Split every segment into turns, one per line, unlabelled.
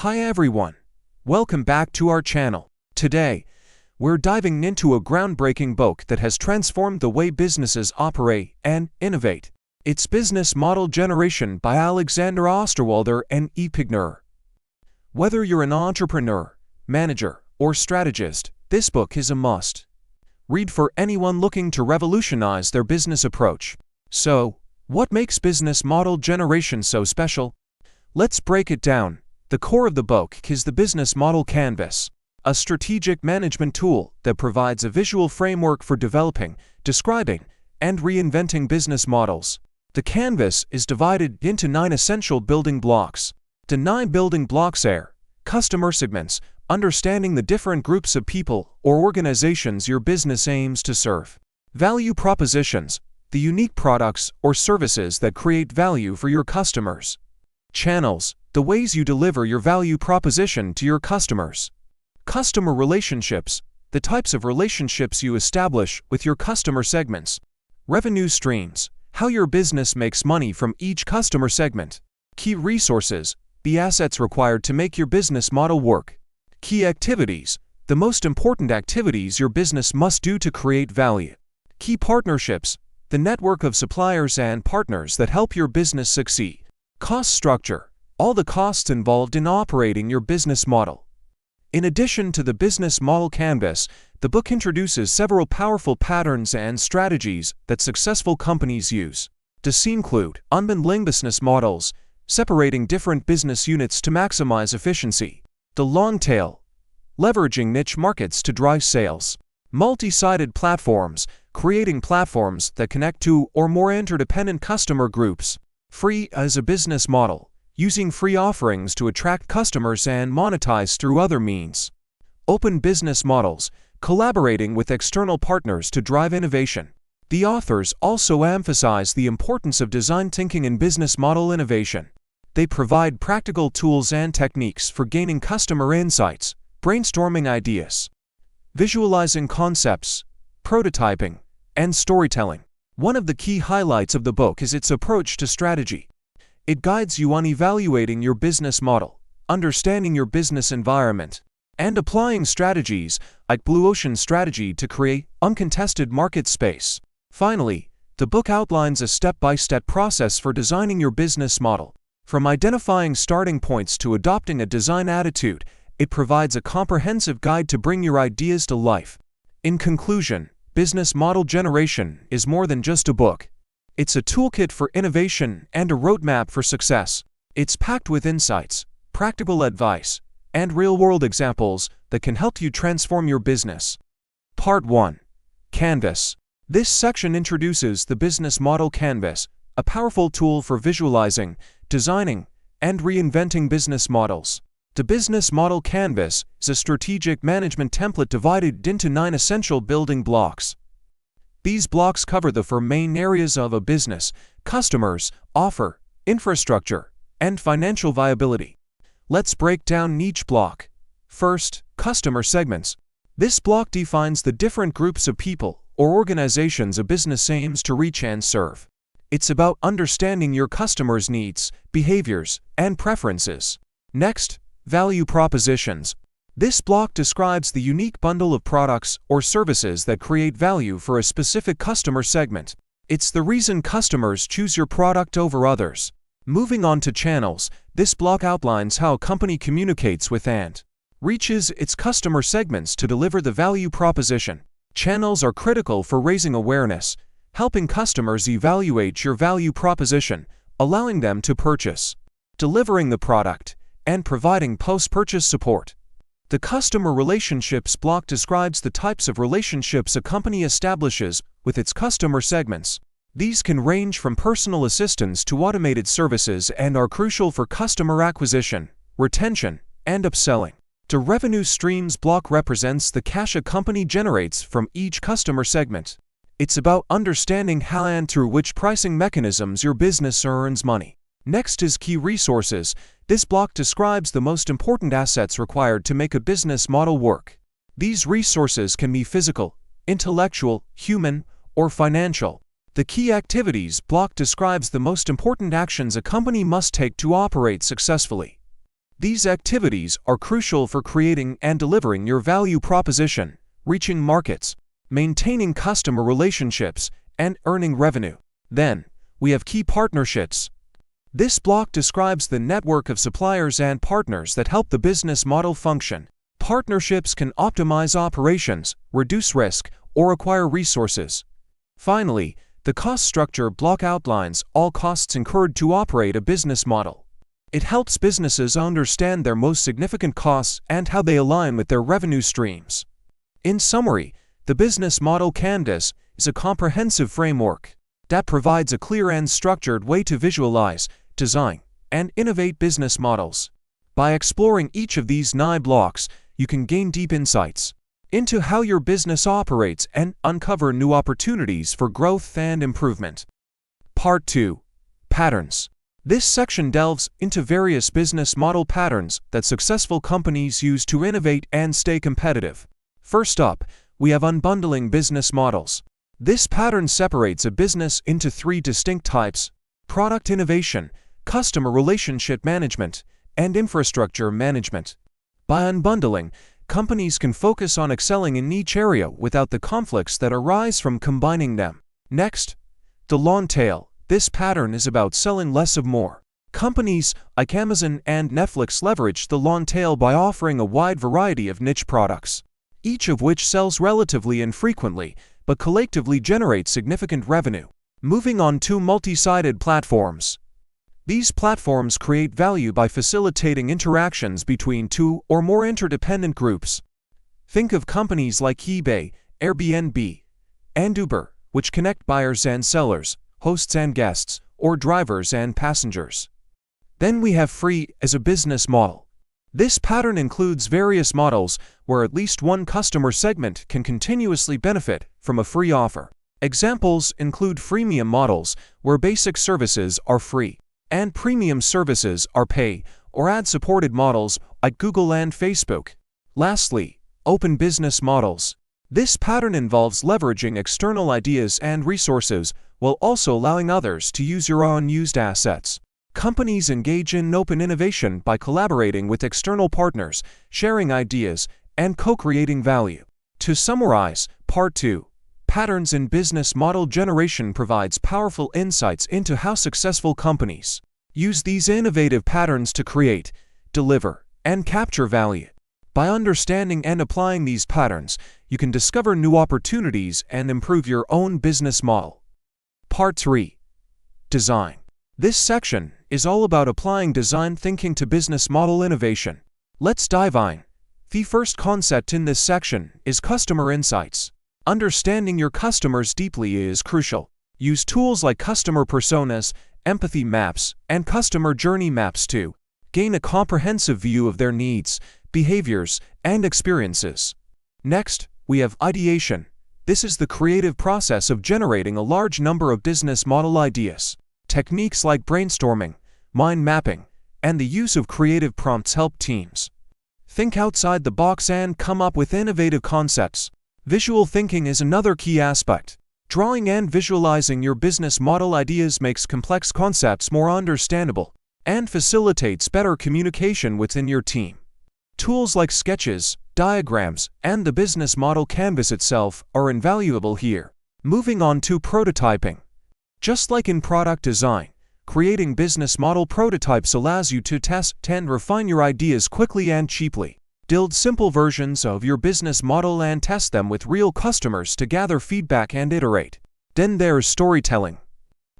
Hi everyone, welcome back to our channel. Today, we're diving into a groundbreaking book that has transformed the way businesses operate and innovate. It's Business Model Generation by Alexander Osterwalder and Yves Pigneur. Whether you're an entrepreneur, manager, or strategist, this book is a must read for anyone looking to revolutionize their business approach. So, what makes Business Model Generation so special? Let's break it down. The core of the book is the Business Model Canvas, a strategic management tool that provides a visual framework for developing, describing, and reinventing business models. The canvas is divided into 9 essential building blocks. The 9 building blocks are: customer segments, understanding the different groups of people or organizations your business aims to serve; value propositions, the unique products or services that create value for your customers; channels, the ways you deliver your value proposition to your customers; customer relationships, the types of relationships you establish with your customer segments; revenue streams, how your business makes money from each customer segment; key resources, the assets required to make your business model work; key activities, the most important activities your business must do to create value; key partnerships, the network of suppliers and partners that help your business succeed; cost structure, all the costs involved in operating your business model. In addition to the business model canvas, the book introduces several powerful patterns and strategies that successful companies use. These include unbundling business models, separating different business units to maximize efficiency; the long tail, leveraging niche markets to drive sales; multi-sided platforms, creating platforms that connect two or more interdependent customer groups; free as a business model, using free offerings to attract customers and monetize through other means; open business models, collaborating with external partners to drive innovation. The authors also emphasize the importance of design thinking in business model innovation. They provide practical tools and techniques for gaining customer insights, brainstorming ideas, visualizing concepts, prototyping, and storytelling. One of the key highlights of the book is its approach to strategy. It guides you on evaluating your business model, understanding your business environment, and applying strategies like Blue Ocean strategy to create uncontested market space. Finally, the book outlines a step-by-step process for designing your business model. From identifying starting points to adopting a design attitude, it provides a comprehensive guide to bring your ideas to life. In conclusion, Business Model Generation is more than just a book. It's a toolkit for innovation and a roadmap for success. It's packed with insights, practical advice, and real-world examples that can help you transform your business. Part 1. Canvas. This section introduces the Business Model Canvas, a powerful tool for visualizing, designing, and reinventing business models. The Business Model Canvas is a strategic management template divided into 9 essential building blocks. These blocks cover the 4 main areas of a business: customers, offer, infrastructure, and financial viability. Let's break down each block. First, customer segments. This block defines the different groups of people or organizations a business aims to reach and serve. It's about understanding your customers' needs, behaviors, and preferences. Next, value propositions. This block describes the unique bundle of products or services that create value for a specific customer segment. It's the reason customers choose your product over others. Moving on to channels, this block outlines how a company communicates with and reaches its customer segments to deliver the value proposition. Channels are critical for raising awareness, helping customers evaluate your value proposition, allowing them to purchase, delivering the product, and providing post-purchase support. The customer relationships block describes the types of relationships a company establishes with its customer segments. These can range from personal assistance to automated services and are crucial for customer acquisition, retention, and upselling. The revenue streams block represents the cash a company generates from each customer segment. It's about understanding how and through which pricing mechanisms your business earns money. Next is key resources. This block describes the most important assets required to make a business model work. These resources can be physical, intellectual, human, or financial. The key activities block describes the most important actions a company must take to operate successfully. These activities are crucial for creating and delivering your value proposition, reaching markets, maintaining customer relationships, and earning revenue. Then, we have key partnerships. This block describes the network of suppliers and partners that help the business model function. Partnerships can optimize operations, reduce risk, or acquire resources. Finally, the cost structure block outlines all costs incurred to operate a business model. It helps businesses understand their most significant costs and how they align with their revenue streams. In summary, the business model canvas is a comprehensive framework that provides a clear and structured way to visualize, design, and innovate business models. By exploring each of these 9 blocks, you can gain deep insights into how your business operates and uncover new opportunities for growth and improvement. Part 2. Patterns. This section delves into various business model patterns that successful companies use to innovate and stay competitive. First up, we have unbundling business models. This pattern separates a business into 3 distinct types: product innovation, customer relationship management, and infrastructure management. By unbundling, companies can focus on excelling in each area without the conflicts that arise from combining them. Next, the long tail. This pattern is about selling less of more. Companies like Amazon and Netflix leverage the long tail by offering a wide variety of niche products, each of which sells relatively infrequently but collectively generates significant revenue. Moving on to multi-sided platforms. These platforms create value by facilitating interactions between 2 or more interdependent groups. Think of companies like eBay, Airbnb, and Uber, which connect buyers and sellers, hosts and guests, or drivers and passengers. Then we have free as a business model. This pattern includes various models where at least one customer segment can continuously benefit from a free offer. Examples include freemium models, where basic services are free, and premium services are pay or ad-supported models like Google and Facebook. Lastly, open business models. This pattern involves leveraging external ideas and resources while also allowing others to use your unused assets. Companies engage in open innovation by collaborating with external partners, sharing ideas, and co-creating value. To summarize, Part 2. Patterns in business model generation provides powerful insights into how successful companies use these innovative patterns to create, deliver, and capture value. By understanding and applying these patterns, you can discover new opportunities and improve your own business model. Part 3. Design. This section is all about applying design thinking to business model innovation. Let's dive in. The first concept in this section is customer insights. Understanding your customers deeply is crucial. Use tools like customer personas, empathy maps, and customer journey maps to gain a comprehensive view of their needs, behaviors, and experiences. Next, we have ideation. This is the creative process of generating a large number of business model ideas. Techniques like brainstorming, mind mapping, and the use of creative prompts help teams think outside the box and come up with innovative concepts. Visual thinking is another key aspect. Drawing and visualizing your business model ideas makes complex concepts more understandable and facilitates better communication within your team. Tools like sketches, diagrams, and the business model canvas itself are invaluable here. Moving on to prototyping. Just like in product design, creating business model prototypes allows you to test and refine your ideas quickly and cheaply. Build simple versions of your business model and test them with real customers to gather feedback and iterate. Then there's storytelling.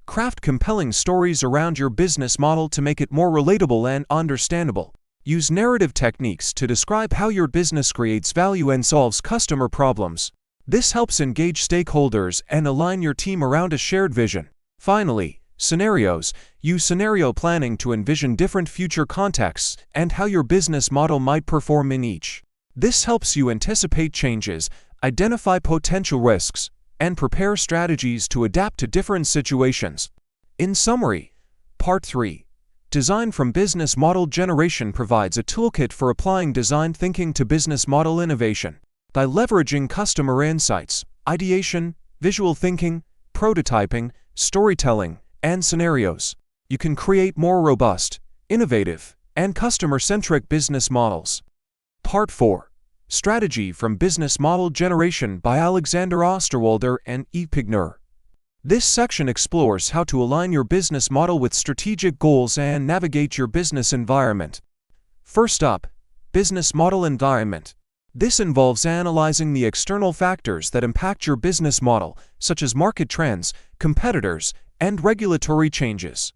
Craft compelling stories around your business model to make it more relatable and understandable. Use narrative techniques to describe how your business creates value and solves customer problems. This helps engage stakeholders and align your team around a shared vision. Finally, scenarios. Use scenario planning to envision different future contexts and how your business model might perform in each. This helps you anticipate changes, identify potential risks, and prepare strategies to adapt to different situations. In summary, Part 3. Design from business model generation provides a toolkit for applying design thinking to business model innovation. By leveraging customer insights, ideation, visual thinking, prototyping, storytelling, and scenarios, you can create more robust, innovative, and customer-centric business models. Part 4. Strategy from Business Model Generation by Alexander Osterwalder and Yves Pigneur. This section explores how to align your business model with strategic goals and navigate your business environment. First up, business model environment. This involves analyzing the external factors that impact your business model, such as market trends, competitors, and regulatory changes.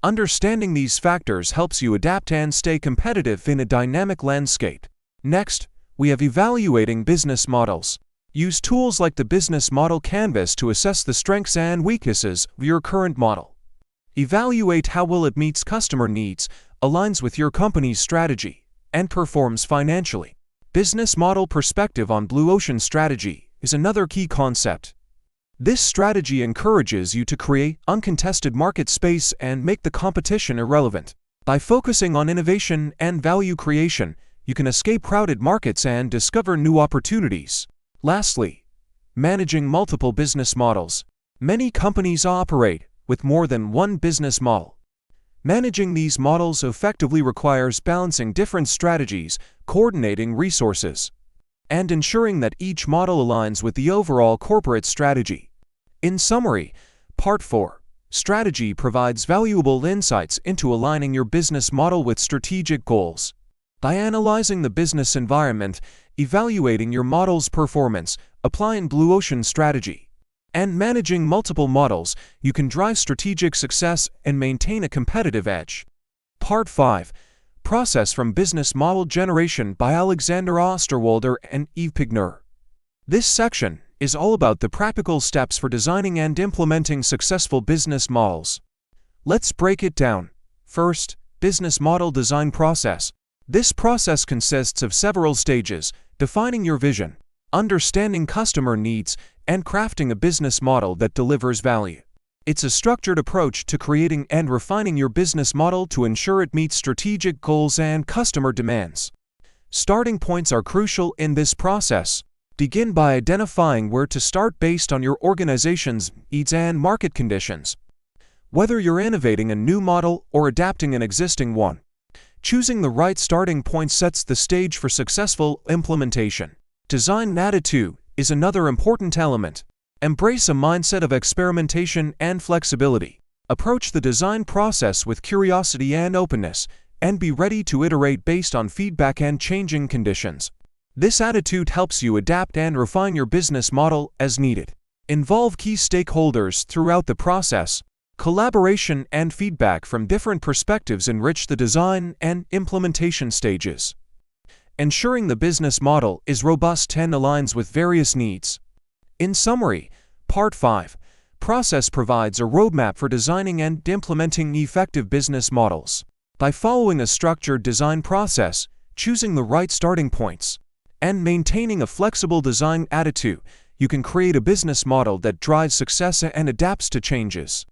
Understanding these factors helps you adapt and stay competitive in a dynamic landscape. Next, we have evaluating business models. Use tools like the Business Model Canvas to assess the strengths and weaknesses of your current model. Evaluate how well it meets customer needs, aligns with your company's strategy, and performs financially. Business model perspective on blue ocean strategy is another key concept. This strategy encourages you to create uncontested market space and make the competition irrelevant. By focusing on innovation and value creation, you can escape crowded markets and discover new opportunities. Lastly, managing multiple business models. Many companies operate with more than one business model. Managing these models effectively requires balancing different strategies, coordinating resources, and ensuring that each model aligns with the overall corporate strategy. In summary, Part 4. Strategy provides valuable insights into aligning your business model with strategic goals. By analyzing the business environment, evaluating your model's performance, applying blue ocean strategy, and managing multiple models, you can drive strategic success and maintain a competitive edge. Part 5. Process from Business Model Generation by Alexander Osterwalder and Yves Pigneur. This section is all about the practical steps for designing and implementing successful business models. Let's break it down. First, business model design process. This process consists of several stages: defining your vision, understanding customer needs, and crafting a business model that delivers value. It's a structured approach to creating and refining your business model to ensure it meets strategic goals and customer demands. Starting points are crucial in this process. Begin by identifying where to start based on your organization's needs and market conditions. Whether you're innovating a new model or adapting an existing one, choosing the right starting point sets the stage for successful implementation. Design attitude is another important element. Embrace a mindset of experimentation and flexibility. Approach the design process with curiosity and openness, and be ready to iterate based on feedback and changing conditions. This attitude helps you adapt and refine your business model as needed. Involve key stakeholders throughout the process. Collaboration and feedback from different perspectives enrich the design and implementation stages, ensuring the business model is robust and aligns with various needs. In summary, Part 5. Process provides a roadmap for designing and implementing effective business models. By following a structured design process, choosing the right starting points, and maintaining a flexible design attitude, you can create a business model that drives success and adapts to changes.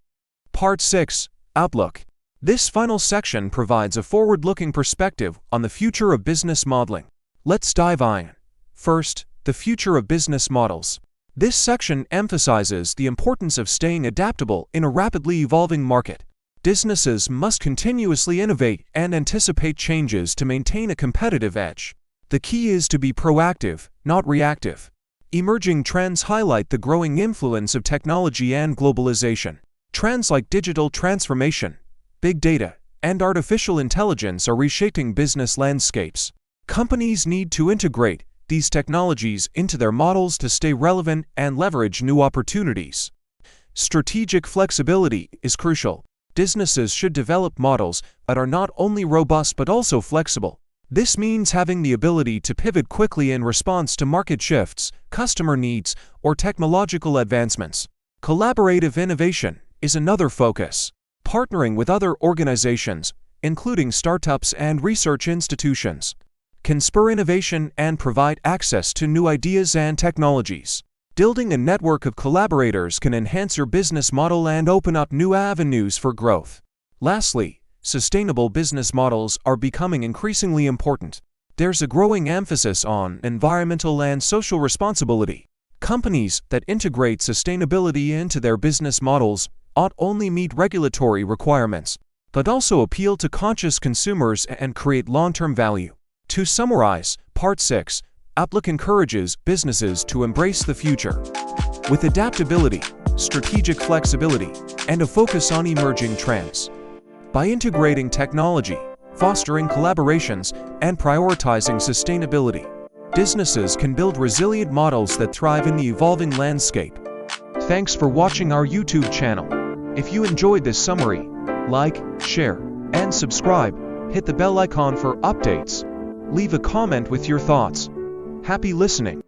Part 6. Outlook. This final section provides a forward-looking perspective on the future of business modeling. Let's dive in. First, the future of business models. This section emphasizes the importance of staying adaptable in a rapidly evolving market. Businesses must continuously innovate and anticipate changes to maintain a competitive edge. The key is to be proactive, not reactive. Emerging trends highlight the growing influence of technology and globalization. Trends like digital transformation, big data, and artificial intelligence are reshaping business landscapes. Companies need to integrate these technologies into their models to stay relevant and leverage new opportunities. Strategic flexibility is crucial. Businesses should develop models that are not only robust but also flexible. This means having the ability to pivot quickly in response to market shifts, customer needs, or technological advancements. Collaborative innovation is another focus. Partnering with other organizations, including startups and research institutions, can spur innovation and provide access to new ideas and technologies. Building a network of collaborators can enhance your business model and open up new avenues for growth. Lastly, sustainable business models are becoming increasingly important. There's a growing emphasis on environmental and social responsibility. Companies that integrate sustainability into their business models not only meet regulatory requirements, but also appeal to conscious consumers and create long-term value. To summarize, Part 6, Outlook encourages businesses to embrace the future with adaptability, strategic flexibility, and a focus on emerging trends. By integrating technology, fostering collaborations, and prioritizing sustainability, businesses can build resilient models that thrive in the evolving landscape. Thanks for watching our YouTube channel. If you enjoyed this summary, like, share, and subscribe. Hit the bell icon for updates. Leave a comment with your thoughts. Happy listening.